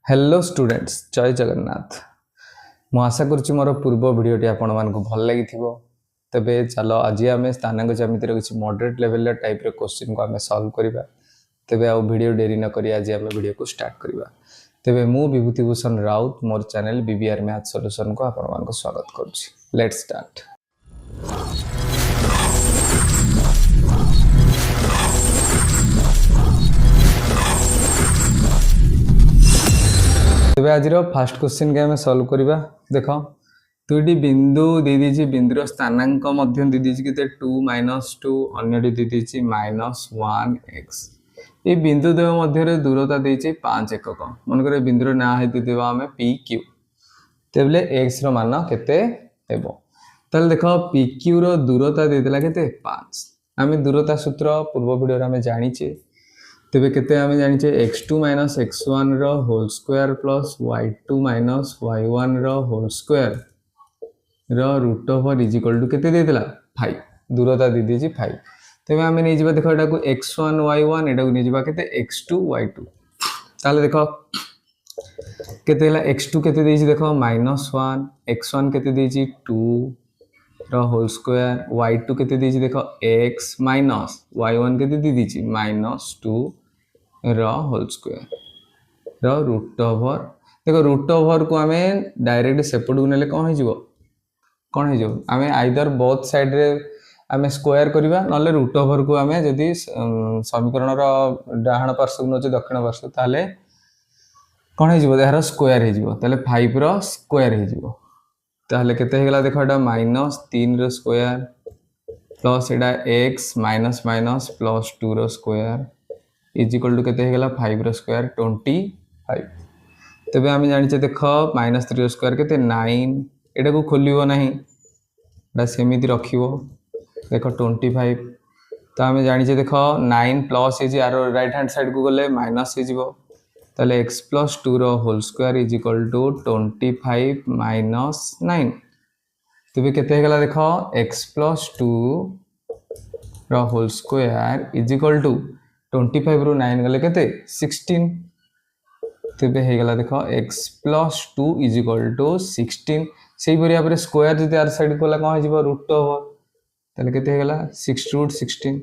Hello students जय जगन्नाथ। मु आशा करुच्ची मोर पूर्व भिडटी आपण मानक भल लगी तेबे चलो आज आम स्थानांक ज्यामितिर किसी मॉडरेट लेवल टाइप रे क्वेश्चन को आम सॉल्व करबा। तेबे आ वीडियो डेरी न करी आज आम वीडियो को स्टार्ट करबा। तेबे मु विभूतिभूषण राउत मोर चैनल बीबीआर मैथ सॉल्यूशन को आपण मानक स्वागत करुच्ची। Let's start. तेबे आज फर्स्ट क्वेश्चन के आम सॉल्व करबा। देख दुईटी बिंदु दे दीजिए, बिंदुर स्थानांक मध्य दे दीजिए के 2 - 2 अन्यटी दे दीजिए -1x। ये बिंदु देव मध्य दूरता देछि 5 एकक। मन करे बिंदुर ना हेतु देबा हमें pq। तेबले x रो मान केते हेबो। तले देखो pq रो दूरता दे देला केते 5। आमे दूरता सूत्र पूर्व वीडियो रे आमे जानिचे। तेबे केते आमे जानिचे x2 - x1 रो whole square plus y2 - y1 रो whole square row root over is equal to केते देदेला 5। दूरता दे दीजिए 5। तेबे आमे नै जिबा देखो एटा को x1 y1 एटा को नै जिबा केते x2 y2। ताले देखो केते हला x2 केते देछि देखो -1, x1 केते देछि 2 रो होल स्क्वायर, y2 केते देछि देखो x माइनस y1 केते दे दीछि -2 रो होल स्क्वायर रो रूट ओवर। देखो रूट ओवर को हमें डायरेक्ट सेपट को नेले कोन हो जो हमें आइदर बोथ साइड रे हमें स्क्वायर करबा नले रूट ओवर को हमें जदी समीकरण रो डाहाण पार्श्व को नचे दक्षिण पार्श्व ताले कोन हो जो देहर स्क्वायर हो जो ताले 5 रो स्क्वायर हो जो ताले केते हेगला देखो एटा -3 रो स्क्वायर प्लस एटा x माइनस माइनस प्लस 2 रो स्क्वायर इज इक्वल टू केते हेगला 5 रो स्क्वायर 25। तबे आमे जानिचे देखो -3 रो स्क्वायर केते 9। एटा को खोलिबो नाही, एटा सेमिति रखिबो। देखो 25 तो आमे जानिचे देखो 9 प्लस हे जे आरो राइट हैंड साइड को गले माइनस हे जिवो ताले x + 2 रो whole square is equal to 25 - 9। तबे केते हेगला देखो x + 2 रो whole square is equal to 25 रो 9 गले केते 16। तबे हे गला देखो x + 2 इज इक्वल टू 16। सेही परिया पर स्क्वायर जदि आर साइड कोला कोन हिजबो रूट ओवर ताले केते हे गला 6√16।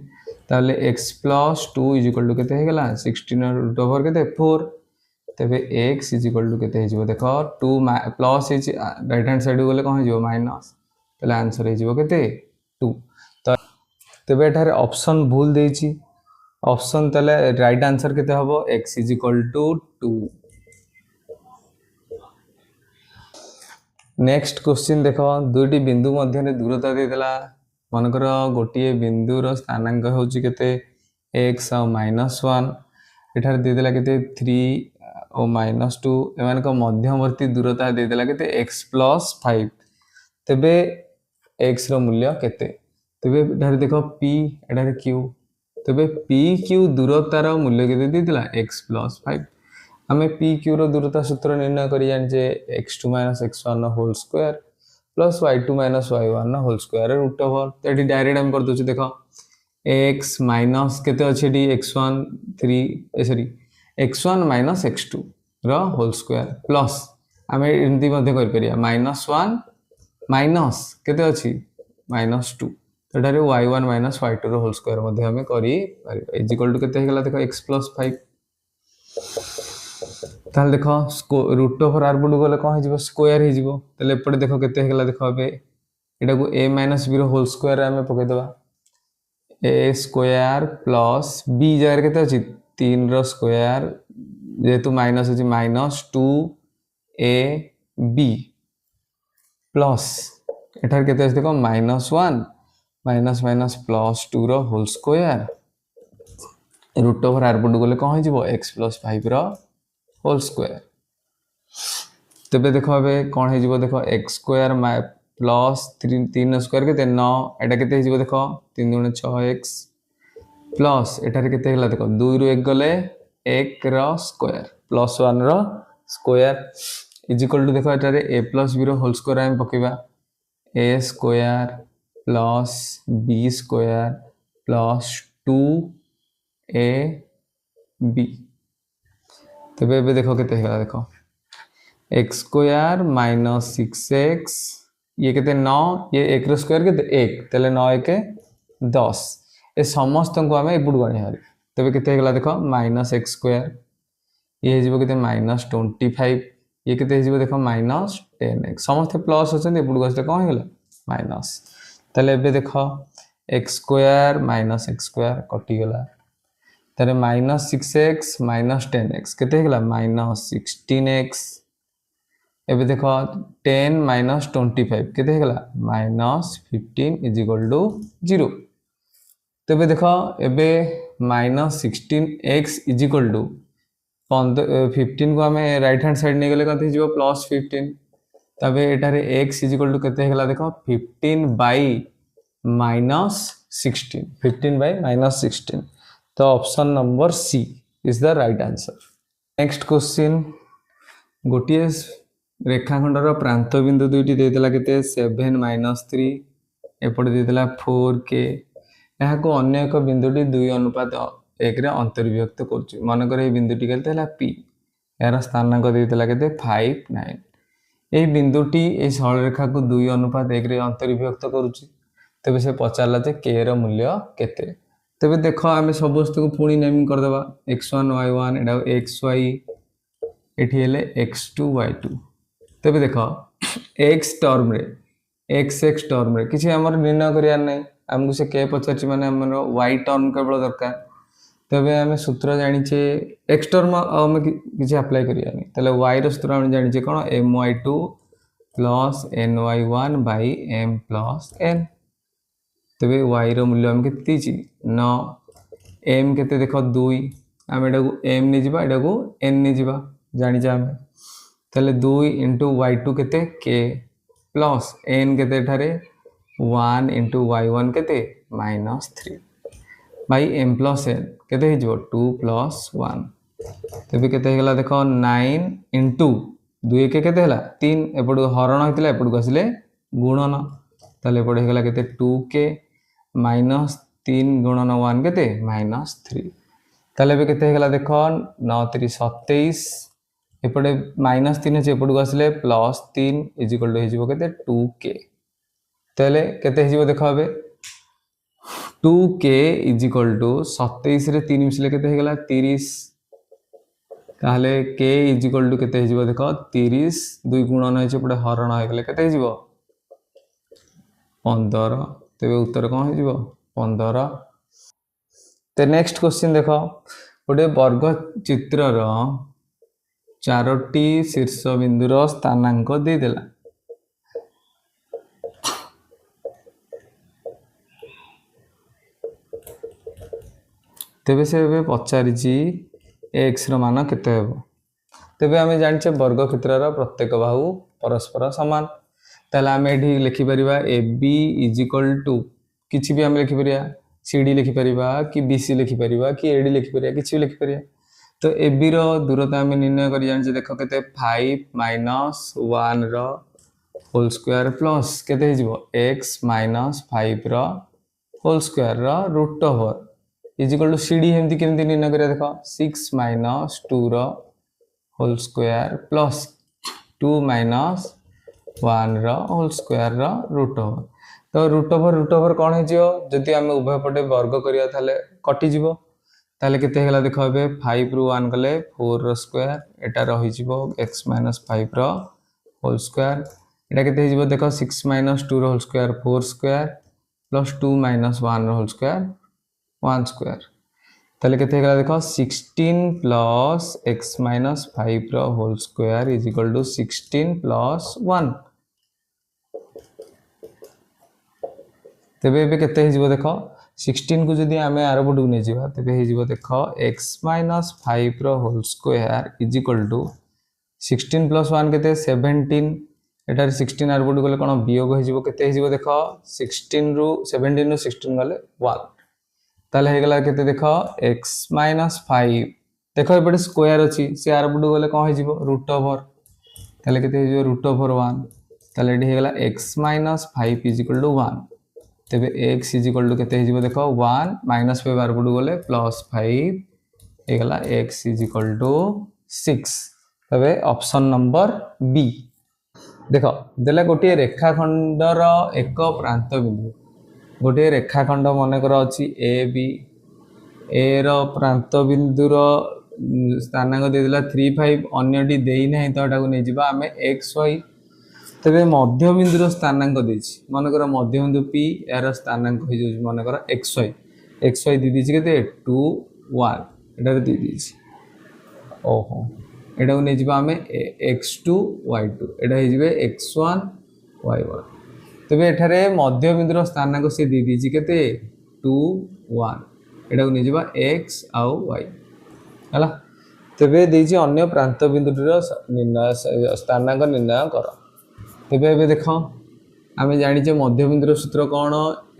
ताले x + 2 इज इक्वल टू केते हे गला 16 रूट ओवर केते 4। तबे x इज इक्वल टू केते हिजबो देखो 2 plus is right hand side गले कोन हिजबो माइनस ताले आंसर हिजबो केते 2। तो तबे एठारे ऑप्शन भूल देछि। ऑप्शन तले राइट आंसर केते हबो x is equal to 2। Next question देखो दुईटी बिंदु मध्य दूरता दे देला। मनकर गोटे बिंदुर स्थानांक होची केते x और -1 एठार दे देला केते 3 और -2 एमान को मध्यवर्ती दूरता दे देला केते x + 5। तबे x रो मूल्य केते तबे एठार देखो p एठार q। तबे pq दूरतार मूल्य केते दे देला x + 5। हमें pq रो दूरता सूत्र निर्णय करि जानिचे x2 - x1 whole square plus y2 - y1 whole square root over. तो एटी डायरेक्ट हम कर दोछ देखो x माइनस केते अछि डी x1 3 सॉरी x1 - x2 रो होल स्क्वायर प्लस हमें इनती मध्ये कर परिया -1 माइनस केते अछि -2 तो एटारे y1 - y2 रो होल स्क्वायर मध्ये हमें करि परिया इज इक्वल टू केते हेगला देखो x + 5। ताल देखो रूट ओवर आर बुड गले कोन हिजबो स्क्वायर हिजबो तले एपटे देखो केते हेगला देखो बे एटा को a - b रो होल स्क्वायर हमें पके दबा a स्क्वायर प्लस b जार केते अछि 3 रो स्क्वायर जेतु माइनस अछि -2ab प्लस एठार केते अछि देखो -1 माइनस माइनस प्लस 2 रो whole square root over R बुड गले कोन हिजबो x + 5 रो होल स्क्वायर। तबे देखो अबे कोन हे जिवो देखो x स्क्वायर प्लस 3 स्क्वायर केते 9 एटा केते हे जिवो देखो 3 * 2 = 6x प्लस एटारे केते हेला देखो 2 रो 1 गले 1 रो स्क्वायर प्लस 1 रो स्क्वायर इज इक्वल टू देखो एटारे a + b रो होल स्क्वायर हम पकेबा a square plus b square plus 2ab तेबे एबे देखो केते हेला देखो एक्स स्क्वायर माइनस 6x ये केते 9 ये 1 रो स्क्वायर केते 1 तले 9 1 10 ए समस्त को आमे एपुड गणी हारी तेबे केते हेला देखो माइनस एक्स स्क्वायर ये हेजिबो केते माइनस 25 ये केते हेजिबो देखो माइनस 10x समस्त प्लस होचन एपुड गसते कोन हेला माइनस तले एबे देखो x square minus x square कटि गला तारे माइनस 6x माइनस 10x केते हेला माइनस 16x एबे देखो 10 माइनस 25 केते हेला माइनस 15 इज इक्वल टू 0 तेबे देखो एबे minus 16x is equal to 15 को हमें राइट हैंड साइड नहीं गले कथि जीवो प्लस 15 तबे एटारे x इज इक्वल टू केते हेला देखो 15 बाय माइनस 16 15 बाय माइनस 16 तो option number C is the right answer next question गोटे रेखाखंडर प्रांत बिंदु दुईटी देदेला केते 7 माइनस 3 एपटे देदेला 4k यहाँ को अन्य एक बिंदुटी 2 अनुपात 1 रे अंतर्विभक्त करछि मन करे बिंदुटी केते हला p यार स्थानांक देदेला केते 5 9 ए बिंदुटी ए सरल रेखा को 2 अनुपात 1 रे अंतर्विभक्त करूछि तबे से पचारला जे k रो मूल्य केते तबे देखो आमे सब वस्तु को पुणी नेमिंग कर देबा x1 y1 एडा xy एठी हेले x2 y2 तबे देखो x टर्म रे x टर्म रे किछि हमर निर्णय करिया नै हमकु से k पचारछि माने हमर y टर्म केवल दरकार तबे हमें सूत्र जानि छे x टर्म हम किछि अप्लाई करिया नै तले y रो सूत्र हम जानि छे कोन my2 plus ny1 by m plus n तबे y रो मूल्य हम केति छि 9 m केते देखो 2 हम एडा को m ने जिबा एडा को n ने जिबा जानि जा हम तले 2 into y2 केते k प्लस n केते ठारे 1 into y1 केते -3 बाय m प्लस n केते हे जिवो 2 प्लस 1 तबे केते हेला देखो 9 into 2 के केते हला 3 एपडो हरण होइतला एपडो गसले गुणन तले एपडो हेला केते 2k -3 गुणन 1 केते -3 तले बे केते हेला देखो 9 3 27 एपडे -3 छै एपडो गसले +3 इज इक्वल टू हे जिवो केते 2k तले केते हे जिवो देखो बे 2k इज इक्वल टू 27 रे 3 मिसले केते हे गेला 30 ताले k इज इक्वल टू केते हे जिवो देखो 30 2 गुणन है एपडे हरण हो गेले केते हे जिवो 15 तेबे उत्तर कौन हो जिवो 15 ते नेक्स्ट क्वेश्चन देखो गोटे वर्ग चित्र रो 4टी शीर्ष बिंदु रो स्थानांक दे देला तेबे से पचारि x रो मान केते हेबो तेबे हमें जानिछे वर्ग क्षेत्र रो प्रत्येक बाहु परस्पर समान ताले हमें एठी लिखि परिबा AB इज इक्वल टू किछि भी हम लिखि परिया CD लिखि परिबा कि BC लिखि परिबा कि AD लिखि परिया किछि लिखि परिया तो AB रो दूरता हमें निर्णय करि जानिछे देखो केते 5 - 1 रो होल स्क्वायर प्लस केते हे जिवो x - 5 रो whole square row root over is equal to CD हेमति केमति निर्णय करिया देखो 6 - 2 रो होल स्क्वायर प्लस 2 - 1 रो होल स्क्वायर रो रूट ओवर तो रूट ओवर कोन हे जियो जदि हम उभय पटे वर्ग करिया थाले कटि जिवो ताले केते हेला देखो बे 5 रु 1 गले 4 रो स्क्वायर एटा रहि जिवो x - 5 रो होल स्क्वायर एटा केते हे जिवो देखो 6 - 2 रो होल स्क्वायर 4 स्क्वायर प्लस 2 - 1 रो होल स्क्वायर 1 स्क्वायर ताले केते हेला देखो 16 प्लस x - 5 रो whole square is equal to 16 plus 1 तेबे एबे केते हे जिवो देखो 16 को जदि हमें आरो पटु नै जिबा तेबे हे जिवो देखो x - 5 रो whole square is equal to 16 plus 1 केते 17 एटार 16 आरो पटु गले कोन वियोग हे जिवो केते हे जिवो देखो 16 रु 17 रु 16 गले 1 ताले हे गेला केते देखो x - 5 देखो एपटे स्क्वायर अछि से आरो पटु गले कोन हे जिवो रूट ओवर ताले केते हे जिवो रूट ओवर 1 ताले एडी हे गेला x - 5 इज इक्वल टू 1 तेबे x इज इक्वल टू केते हे जिवो देखो 1 - 5 आरो पटु गले +5 हे गेला x इज इक्वल टू 6 तबे ऑप्शन नंबर बी। देख देला गोटे रेखाखंडर एक प्रांत बिंदु गोटे रेखाखंड मनकर अच्छी ए बी ए रो प्रांत बिंदुर स्थानांक देदेला 3 5 अन्यटी देना तो नहीं जावा आम एक्स वाई तेरे मध्य बिंदुर स्थानांक देछि मनकर मध्य बिंदु पी यार स्थानांक हो मनकर एक्स वाई दी दीजिए के 2 1 एटार दी दीजिए ओहो एटा को नहीं जावा आम x2 y2 एटा हो x1 y1 तेरे एठारे मध्य बिंदुर स्थानांक से दी दीजिए के 2 1 एटा को नहीं जावा x आउ y है तेरे देछि अन्य प्रांत बिंदुटीर निर्णय स्थानांक निर्णय कर तेबे एबे देख आम जाने मध्य बिंदुर सूत्र कौन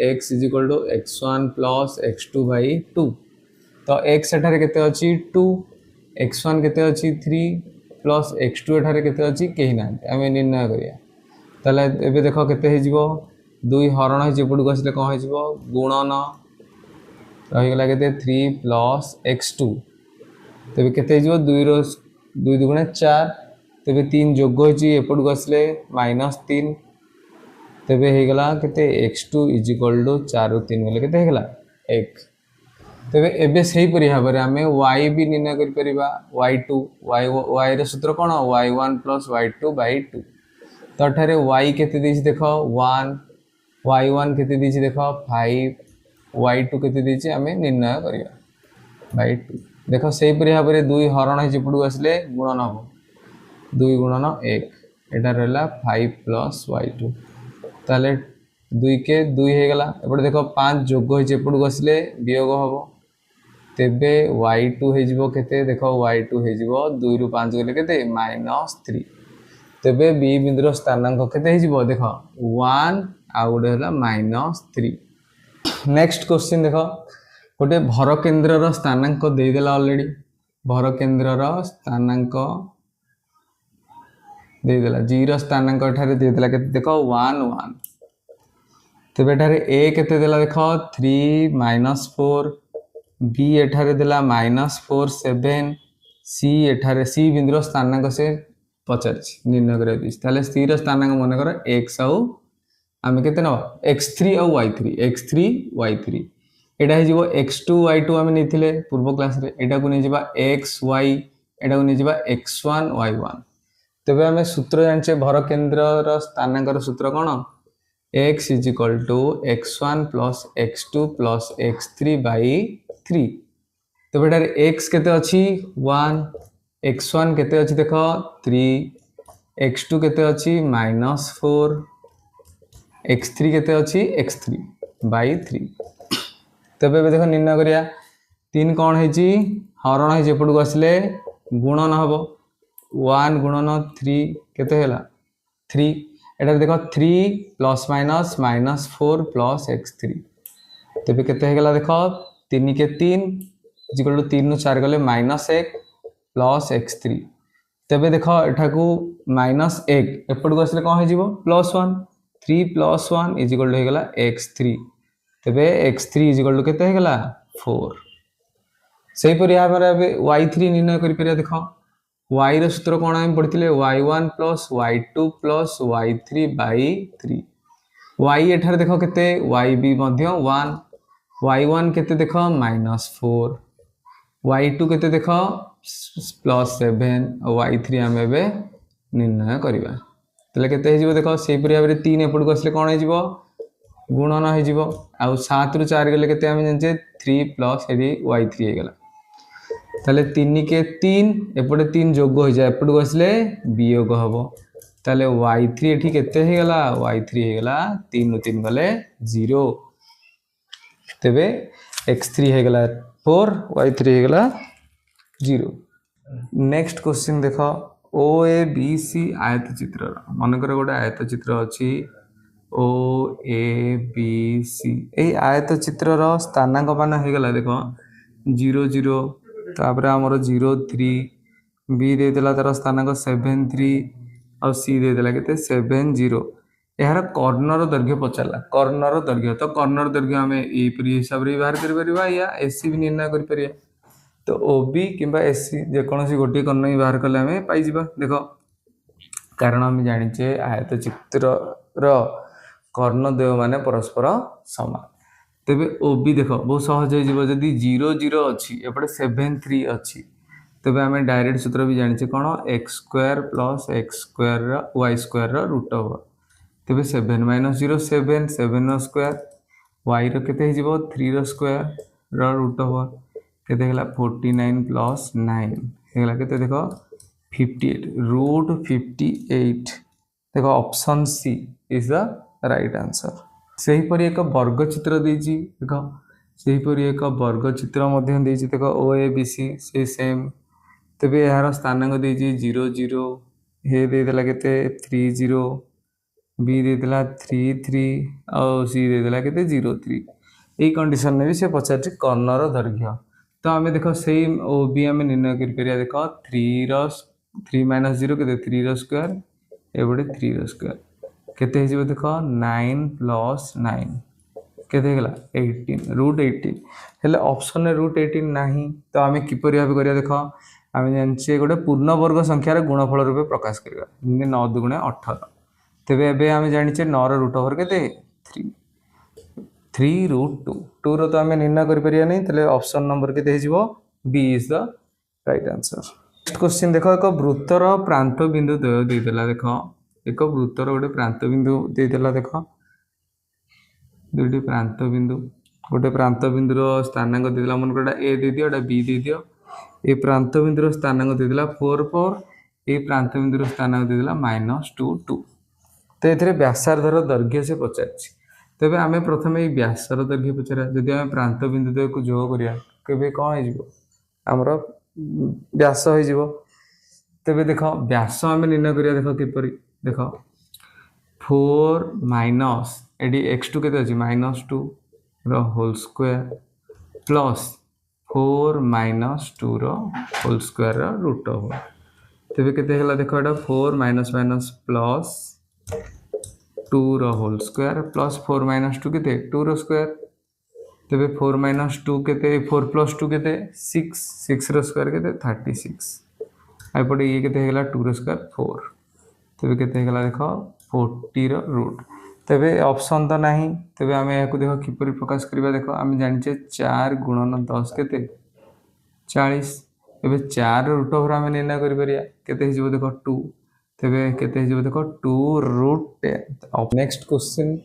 x is equal to x1 plus x2 by 2 तो x एठारे केते अछि 2 x1 केते अछि 3 प्लस x2 एठारे केते अछि केही ना आम निर्णय करिया ताले एबे देख केते हे जिवो 2 हरण हे जेपडू आसले कोन हे जिवो गुणन रहि गेला केते 3 प्लस x2 तेबे केते जिवो 2 रो 2 दुगुणे 4 तेबे 3 जोग होची एपडू आसले -3 तेबे हे गला केते x2 इजिकल टू 4 रो 3 गेले केते हे गला 1 तेबे एबे सही परि भाबरे हमें y भी निर्णय करि परिबा y2 y रे सूत्र कोन y1 प्लस y2 बाई 2 तो अठारे y केते देछि देखो 1 y1 केते देछि देखो 5 y2 केते देछि हमें निर्णय करिया बाई 2 देखो सही परि भाबरे 2 हरण हे जेपडू आसले गुणन हो 2 गुणन 1 एटा रहला 5 प्लस y2 ताले 2 के 2 हे गला एपटे देखो 5 जोग होई जेपडू आसले वियोग हबो तेबे y2 हे जिवो केते देखो y2 हे जिवो 2 रु 5 गेले केते -3 तेबे बी बिंदुर स्थानांक केते हे जिवो देखो 1 आ गोटे हला -3 नेक्स्ट क्वेश्चन देखो गोटे भर केंद्रर स्थानांक दे देला ऑलरेडी भर केंद्रर स्थानांक दे देला जी रो स्थानांक एठारे दे देला केते देखो 1 1 तेबे एठारे a केते देला देखो 3 -4 b एठारे देला -4 7 c एठारे c बिंदुर स्थानांक से पचारछि निर्णय करे दिस ताले c रो स्थानांक मन कर x आउ आमे केते न x3 आउ y3 एटा हे जिवो x2 y2 आमे नेथिले पूर्व क्लास रे एटा को नै जिबा x y एटा को नै जिबा x1 y1 तेबे आमे सूत्र जानछे भर केंद्र रो स्थानांक रो सूत्र कोन x is equal to x1 plus x2 plus x3 by 3 तेबे एटारे x केते अछि 1 x1 केते अछि देखो 3 x2 केते अछि -4 x3 केते अछि x3 बाई 3 तेबे देखो निर्णय करिया 3 कोन हे जी हरण हे जेपडू आसले गुणन हबो 1 गुणन 3 केते हैला 3 एटा देखो 3 प्लस माइनस -4 प्लस x3 तेबे केते हे गेला देखो 3 के 3 इक्वल टू 3 नु 4 गले -1 प्लस x3 तेबे देखो एठा को -1 एपड को आसले कोन हे जिवो +1 3 प्लस 1 इक्वल टू हे गेला x3 तेबे x3 इक्वल टू केते हे गेला 4 सही पर यहाँ पर y3 निर्णय करि परिया देखो y रो सूत्र कोन हम पढिथिले y1 plus y2 plus y3 by 3 y एठार देखो केते y भी मध्य 1 y1 केते देखो -4 y2 केते देखो +7 और y3 हम एबे निर्णय करिवा तले केते हे जिवो देखो सेही परिया रे 3 एपड को असले कोन हे जिवो गुणन हे जिवो आ 7 रु 4 गेले केते हम जानचे 3 प्लस हेरी y3 हे गेला ताले 3 के 3 एपटे 3 जोग हो जाए एपट को असले वियोग हबो ताले y3 एठी केते हे गेला y3 हे गेला 3 नु 3 गले 0 तेबे x3 हे गेला 4 y3 हे गेला 0 नेक्स्ट क्वेश्चन देखो OABC आयत चित्र मन कर गोटे आयत चित्र अछि OABC ए आयत चित्र रो स्थानांक मान हे गेला देखो 0 0 तापर हमर 0 3 b दे देला तार स्थानांक 7 3 और c दे देला केते 7 0 यार कॉर्नर दैर्घ्य पचारला कॉर्नर दैर्घ्य तो कॉर्नर दैर्घ्य हमें ए परि हिसाब रे बाहर कर परिबा या एसी भी निर्णय कर परिया तो ओबी किंबा एससी जेकोसी गोटे कर्ण ही बाहर कले आम पाई देख कारण आम जाचे आयत चित्र कर्णद्वय माने परस्पर समान तेबे ओबी देख बहुत सहज हो जदि 0 0 अच्छी एपटे 7 3 अच्छी तेबे आम डायरेक्ट सूत्र भी जाने कौन x square plus x square y square root over तेबे 7 माइनस 0 7 7 स्क्वायर वाई रेते हो 3 स्क्वायर रूट ओवर केते 49 प्लस 9 होगा केते देख 58 रूट 58 देख option C is the right answer. सेहीपरि एक वर्ग चित्र देछि देख सेहीपरि एक वर्ग चित्र मध्य देछि देख ओ ए बी सी से सेम तेबे यार स्थानांक देछि 0 0 हे देला केते 3 0 बी देला 3 3 और सी देला केते 0 3 एई कंडीशन में भी से पचार कर्णर दैर्घ्य तो आम देख सेम ओ बी आम निर्णय कर देख 3 माइनस 0 के 3 स्क्वायर एपटे 3 स्क्वायर केते देख 9 प्लस 9 केते 18 रूट 18 हेले ऑप्शन में रूट 18 नहीं तो आम किपर भाव कर देख आम जाने गोटे पूर्ण वर्ग संख्यार गुणफल रूपे प्रकाश करवा 9 दुगुणे 18 तेबे एबे आम जाने 9 रूट ओवर के 3 3 रूट 2 2 रो तो आम निर्णय करें नहीं ऑप्शन नंबर के B is the right answer. Next question देख एक वृत्तर प्रांत बिंदु देदेला देख एक वृत्तर गोटे प्रांत बिंदु देदेला देख दुईटी प्रांत बिंदु गोटे प्रांत बिंदुर स्थानांक देदेला मन को ए दे दियो बी दे दियो ए प्रांत बिंदुर स्थानांक देदेला 4 4 ए प्रांत बिंदुर स्थानांक देदेला -2 2 तो ये व्यासार्धर दैर्घ्य से पचार तेबे आम प्रथम ये व्यासर दैर्घ्य पचारा जदि आम प्रांत बिंदु को जोग करिया केबे कौन हो आमर व्यास हो तेबे देख व्यास आम निर्णय करिया देख किपरि देख 4 माइनस एडी x2 केते अछि -2 रो होल स्क्वायर प्लस 4 माइनस 2 रो होल स्क्वायर रो रूट ओवर तेबे केते हला देख एटा 4 माइनस माइनस प्लस 2 रो होल स्क्वायर प्लस 4 माइनस 2 केते 2 रो स्क्वायर तेबे 4 माइनस 2 केते 4 प्लस 2 केते 6 6 रो स्क्वायर केते 36 आइपटे ये केते हला 2 रो स्क्वायर 4 तेबे केते हला देख 40 रो रूट तेबे ऑप्शन तो नहीं तेबे आम या देख किपरि प्रकाश करबा देख आम जानिचे 4 गुणन 10 केते 40 एबे 4 रूट ओवर आम निर्णय करि परिया केते हिजो देख 2 तेबे केते हिजो देख 2 रूट 10। नेक्स्ट क्वेश्चन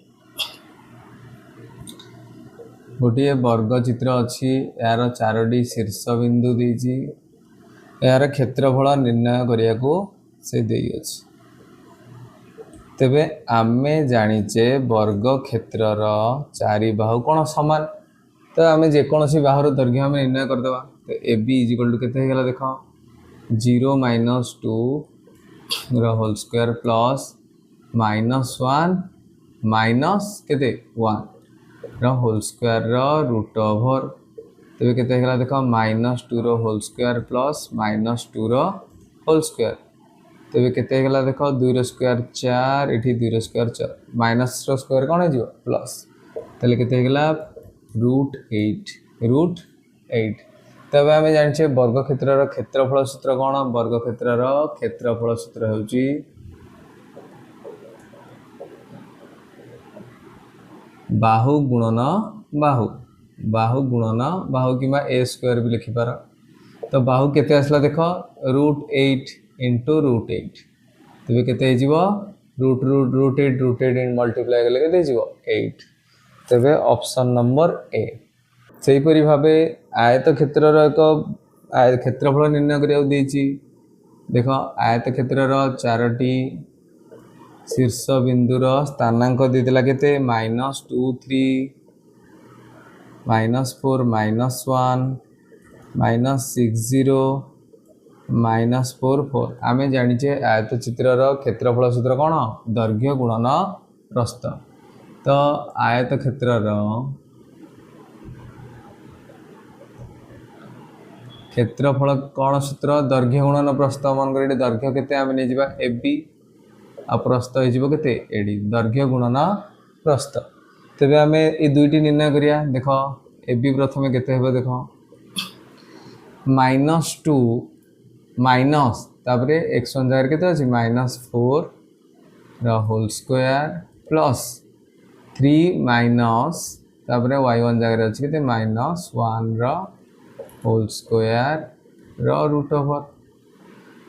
गोटे वर्ग चित्र अच्छी यार 4टी शीर्ष बिंदु देछि यार क्षेत्रफल निर्णय करिया को से देई अछि तेबे आमे जानिचे वर्ग क्षेत्रर 4 बाहु कोन समान तो आम जेकोसी बाहुर दैर्घ्य आम निर्णय करदेवा तो A B is equal to केते हेगला देख 0 माइनस 2 रो होल स्क्वायर प्लस -1 माइनस केते 1 रो होल स्क्वायर रो रूट ओवर तेबे केते हेगला देख -2 रो होल स्क्वायर प्लस -2 रो होल स्क्वायर तेबे केते हेगला देख 2 रो स्क्वायर 4 एठी 2 रो स्क्वायर 4 माइनस रो स्क्वायर कोन हो जिवो प्लस तले केते हेगला रूट 8 तबे आम जानिछे वर्ग क्षेत्रर क्षेत्रफल सूत्र कौन वर्ग क्षेत्रर क्षेत्रफल सूत्र होउची बाहु गुणन बाहु बाहु गुणन बाहु किंबा ए स्क्वायर भी लिखि पार तो बाहु केते आसला देख √8 इंटू √8 तबे केते हिजिवो √8 इन मल्टीप्लाई करले केते हिजिवो 8 तबे ऑप्शन नंबर ए। सेहीपरि भावे आयत क्षेत्रर एक आयत क्षेत्रफल निर्णय करिया देछि देख आयत क्षेत्रर 4टी शीर्ष बिंदुर स्थानांक देदेला केते -2 3 -4 -1 -6 0 -4 4 आम जानिचे आयत चित्रर क्षेत्रफल सूत्र कौन दैर्घ्य गुणन प्रस्थ तो आयत क्षेत्रर क्षेत्रफल कौन सूत्र दैर्घ्य गुणन प्रस्थ मन कर दैर्घ्य केते आम नै जिबा ए बी आ प्रस्थ हो जिवो केते एडी दैर्घ्य गुणन प्रस्थ तेबे आम ए दुईटी निर्णय करिया देख ए बी प्रथम केते हेबो देख -2 माइनस तापर x1 जगह केते अछि -4 रा होल स्क्वायर प्लस 3 माइनस तापर y1 जगह अछि केते -1 रा होल स्क्वायर रा रूट ओवर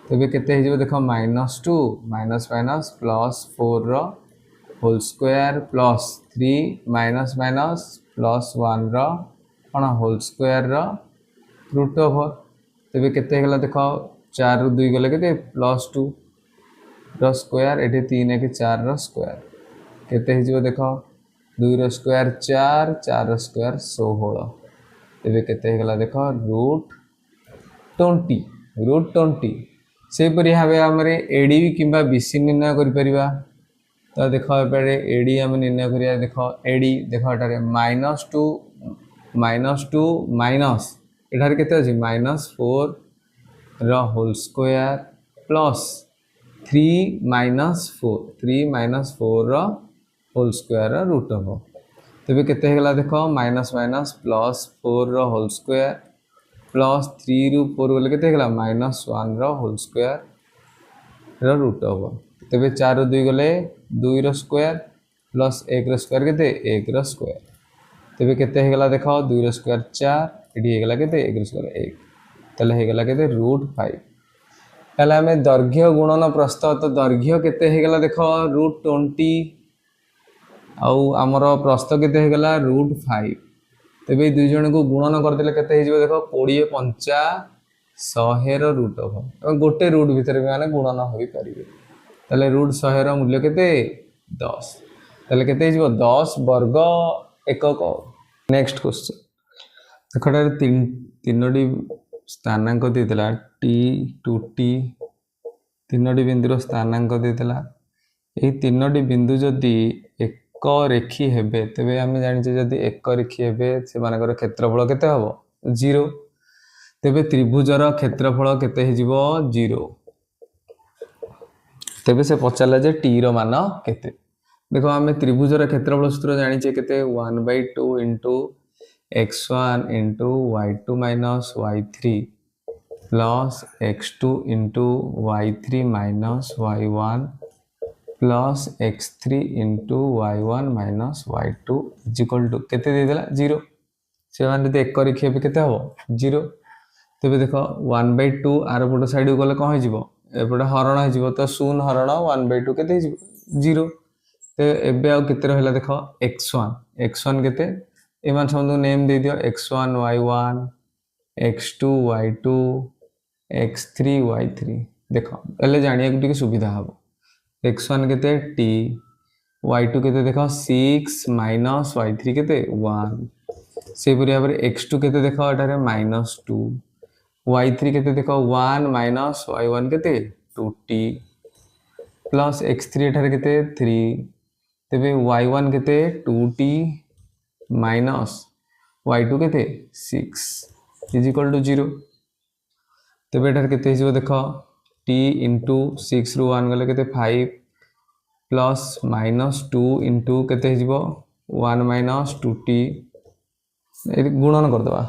तबे केते हे जेबो देखो -2 माइनस माइनस प्लस 4 रा whole square plus 3 minus minus plus 1 रा कोन होल स्क्वायर रा रूट ओवर तबे केते हेगला देखो 4 रु 2 गले केते +2 रा स्क्वायर एठी 3 1 4 रा स्क्वायर केते हे जेबो देखो 2 रा स्क्वायर 4 4 रा स्क्वायर 16 तबे केते हेगला देखो √20 से परि भाबे हमरे एडी किंबा बीसी निर्णय करि परिबा तो देखो एपरे एडी हम निर्णय करिया देखो एडी देखो एटारे -2 माइनस एठारे केते अछि -4 रा होल स्क्वायर प्लस 3 माइनस 4 रा होल स्क्वायर रा रूट ओवर तबे केते हेगला देखो माइनस माइनस प्लस 4 रा होल स्क्वायर प्लस 3 रु 4 गले केते हेगला -1 रा होल स्क्वायर रा रूट ओवर तबे 4 रु 2 गले 2 रा स्क्वायर प्लस 1 रा स्क्वायर केते 1 रा स्क्वायर तबे केते हेगला देखो 2 रा स्क्वायर 4 एडी हेगला केते 1 रा स्क्वायर 1 तले हेगला केते √5 तले हमें दैर्घ्य गुणन प्रस्थ तो दैर्घ्य केते हेगला देखो √20 आउ हमर प्रस्थ केते हेगला √5 तबे दुई जन को गुणन कर देले केते हे जिवो देखो 20 50 100 रो रूट ओवर गोटे रूट भीतर माने गुणन होई परिबे तले √100 रो मूल्य केते 10 तले केते जिवो 10 वर्ग एकक नेक्स्ट क्वेश्चन देखो तीनोटी स्थानांक देला t 2t तीनोटी बिंदुर स्थानांक देला एही तीनोटी बिंदु जदि एक रेखी हेबे तबे हम जानि जदि एक रेखी हेबे से मानकर क्षेत्रफल केते हबो 0 तबे त्रिभुजर क्षेत्रफल केते हे जिवो 0 तबे से पचाला जे t रो मान केते देखो हम त्रिभुजर क्षेत्रफल सूत्र जानि जे केते 1/2 into x1 into y2 minus y3 plus x2 into y3 minus y1 plus x3 into y1 minus y2 is equal to केते दे देला 0 से माने ते एक रेखी पे केते हबो 0 तबे देखो 1/2 आर पट साइड गले कोन हो जिवो एपटे हरण हो जिवो तो 0 हरण 1/2 केते जिवो 0 ते एबे आ केते रहला देखो x1 केते एमान सब नेम दे दियो x1 y1 x2 y2 x3 y3 देखो एले जानिया के सुविधा हबो x1 केते t y2 केते देखो 6 माइनस y3 केते 1 से पुरी भाबरे x2 केते देखो एटारे -2 y3 केते देखो 1 माइनस y1 केते 2t प्लस x3 एटारे केते 3 तबे y1 केते 2t माइनस y2 केते 6 इज इक्वल टू 0 तबे एटार केते हिजो देखो t इंटू 6 रु 1 गले केते 5 प्लस -2 इंटू केते हिजो 1 माइनस 2t ए गुणन कर दबा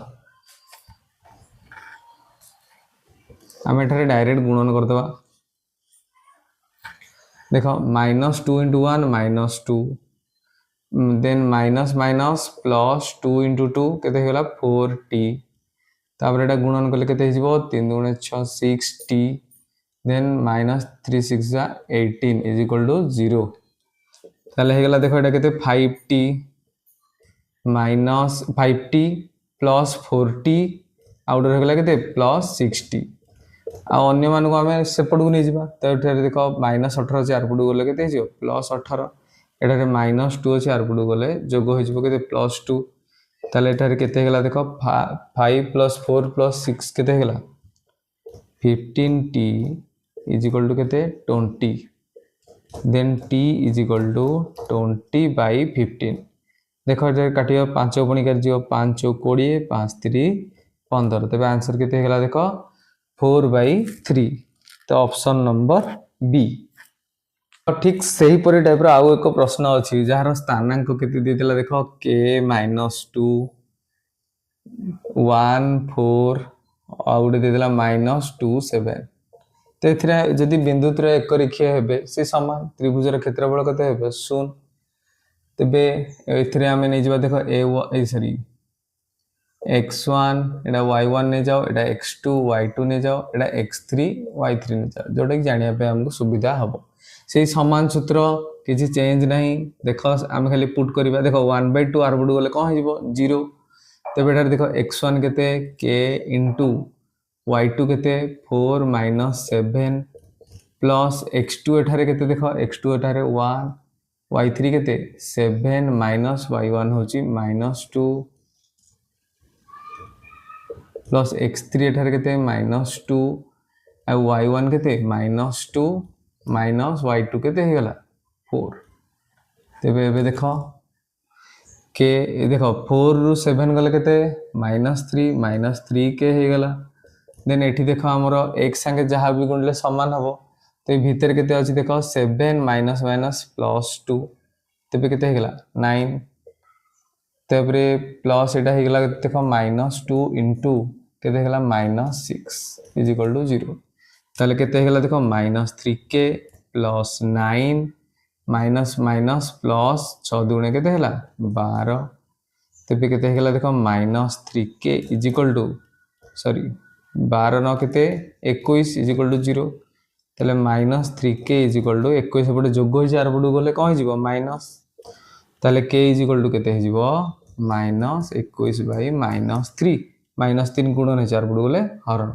हम एटारे डायरेक्ट गुणन कर दबा देखो -2 into 1 -2 then minus minus plus 2 into 2 केते हेला 4t तापर एटा गुणन करले केते हिजबो 3 गुणे 6 6t then minus 3 6 जा 18 is equal to 0 ताले हेगला देखो एटा केते 5t minus 5t plus 4t outer हेगला केते plus 6t आ अन्य मान को हमें सेपट को नै जिबा त एठारे देखो -18 4 पट गले केते हिजो +18 एटारे -2 अछि आर पटु गले जोग हो जिवो केते +2 ताले एटारे केते हेगला देखो 5 + 4 + 6 केते हेगला 15t इज इक्वल टू केते 20 then t is equal to 20/15 देखो एटारे काटियो 5 पणी कर जिवो 5 20 5 3 15 तबे आंसर केते हेगला देखो 4/3 तो ऑप्शन नंबर बी ठीक सही परी टाइप रो आउ एक प्रश्न अछि जहार स्थानांक केते देतिला देखो k - 2 1 4 आउ गोटे देदेला -2 7। तो ये जदि बिंदु त्रय एक रेखीय हे से सामान त्रिभुजर क्षेत्रफल केते हे 0। तेबे एथिरे आमे नै जिबा देखो ए सॉरी x1 एटा y1 ने जाओ, एटा x2 y2 ने जाओ, एटा x3 y3 ने जाओ, जोटा कि जानिया पे हमको सुविधा हबो। से समान सूत्र किसी चेंज नहीं। देखो आम खाली पुट करबा देखो 1/2 आरबुड गले कौन हो 0। तेबे एटा देखो x1 केते k इंटू y2 केते 4 - 7 प्लस x2 एठारे केते देखो x2 एठारे 1 y3 केते 7 माइनस y1 होची -2 प्लस x3 एठारे केते -2 आ y1 केते -2 माइनस y2 केते हे गला 4। तेबे एबे देखो के देखो 4 रु 7 गले केते -3 के हे गला। देन एठी देखो हमर x संगे जहां भी गुणले समान हबो। तो भीतर केते अछि देखो 7 माइनस माइनस प्लस 2 तेबे केते हे गला 9। तेबरे प्लस एटा हे गला देखो -2 इंटू केते हे गला -6 इज इक्वल टू 0। ताले केते हे गला देखो -3k plus 9 minus minus plus 6 दुणे केते हला 12। तेबे केते हे गला देखो -3k is equal to sorry 12 न केते 21 इज इक्वल टू 0। ताले -3k इज इक्वल टू 21 एपटे जोग होई 4 पटू गले कोन हिजिबो माइनस। ताले k इज इक्वल टू केते हिजिबो -21/-3 -3 गुणन 4 पटू गले हरण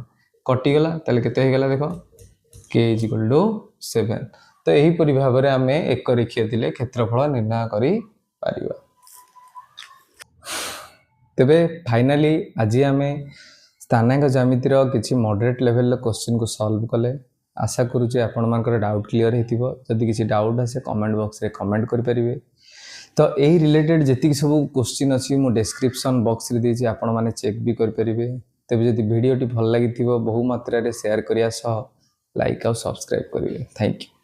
कटि गला। ताले केते हे गला देखो k इज इक्वल टू 7। तो यही परि भाबरे आमे एक रेखीय थिले क्षेत्रफल निर्णय करि पारिबा। तेबे फाइनली आज आमे स्थानांक ज्यामितिर किछि मॉडरेट लेवल क्वेश्चन को सॉल्व कले। आशा करूचे आपण मानकर डाउट क्लियर हेतिबो। जदि किछि डाउट आसे कमेंट बॉक्स रे कमेंट करि परिबे। तो एही रिलेटेड जेतिक सब क्वेश्चन अछि मो डिस्क्रिप्शन बॉक्स रे देछि आपण माने चेक भी करि परिबे। तेबे जदि वीडियो टी भल लागिथिबो बहु मात्रा रे शेयर करिया सह लाइक और सब्सक्राइब करिवे। Thank you.